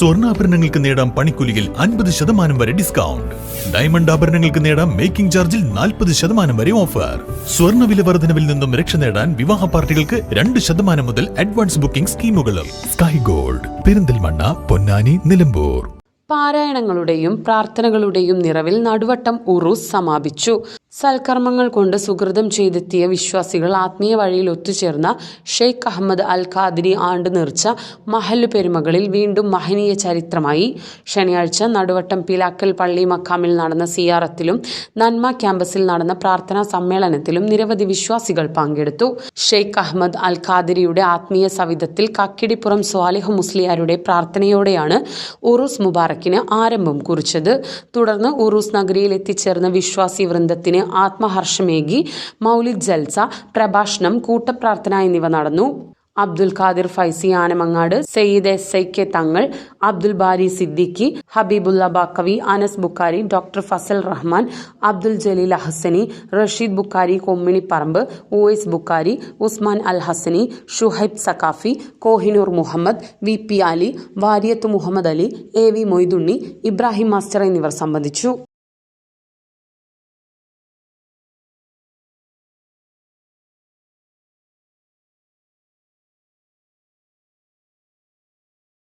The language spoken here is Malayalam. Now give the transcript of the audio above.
സ്വർണ്ണാഭരണങ്ങൾക്ക് നേടാം പണിക്കൂലിയിൽ 50% വരെ ഡിസ്കൗണ്ട്. ഡയമണ്ട് ആഭരണങ്ങൾക്ക് നേടാം മേക്കിംഗ് ചാർജിൽ 40% വരെ ഓഫർ. സ്വർണ്ണ വില വർധനവിൽ നിന്നും രക്ഷ നേടാൻ വിവാഹ പാർട്ടികൾക്ക് 2% മുതൽ അഡ്വാൻസ് ബുക്കിംഗ് സ്കീമുകളും. Sky Gold, Perinthalmanna, Ponnani, Nilambur. പാരായണങ്ങളുടെയും പ്രാർത്ഥനകളുടെയും നിറവിൽ നടുവട്ടം ഉറൂസ് സമാപിച്ചു. സൽക്കർമ്മങ്ങൾ കൊണ്ട് സുഹൃതം ചെയ്തെത്തിയ വിശ്വാസികൾ ആത്മീയ വഴിയിൽ ഒത്തുചേർന്ന ഷെയ്ഖ് അഹമ്മദ് അൽ ഖാദിരി ആണ്ട് നേർച്ച മഹല്ല് പെരുമകളിൽ വീണ്ടും മഹനീയ ചരിത്രമായി. ശനിയാഴ്ച നടുവട്ടം പിലാക്കൽ പള്ളി മക്കാമിൽ നടന്ന സിയാറത്തിലും നന്മ ക്യാമ്പസിൽ നടന്ന പ്രാർത്ഥനാ സമ്മേളനത്തിലും നിരവധി വിശ്വാസികൾ പങ്കെടുത്തു. ഷെയ്ഖ് അഹമ്മദ് അൽ ഖാദിരിയുടെ ആത്മീയ സവിധത്തിൽ കക്കിടിപ്പുറം സ്വാലിഹ് മുസ്ലിയാരുടെ പ്രാർത്ഥനയോടെയാണ് ഉറൂസ് മുബാറക്കിന് ആരംഭം കുറിച്ചത്. തുടർന്ന് ഉറൂസ് നഗരിയിൽ എത്തിച്ചേർന്ന വിശ്വാസി വൃന്ദത്തിന് ആത്മഹർഷമേകി മൗലിദ് ജൽസ, പ്രഭാഷണം, കൂട്ടപ്രാർത്ഥന എന്നിവ നടന്നു. Abdul Khadir Faizy Anamangad, Sayyid SIK Thangal, Abdul Bari Siddiqui, Habibullah Baqavi, Anas Bukhari, doctor Fazal Rahman, Abdul Jaleel Ahsani, Rasheed Bukhari Komminiparamba, Uvais Bukhari, Usman Al Hasani, Shuhaib Saqafi, Kohinoor Muhammad, VP Ali, Variyath Muhammad Ali, AV Moythunni, Ibrahim master എന്നിവർ സംബന്ധിച്ചു.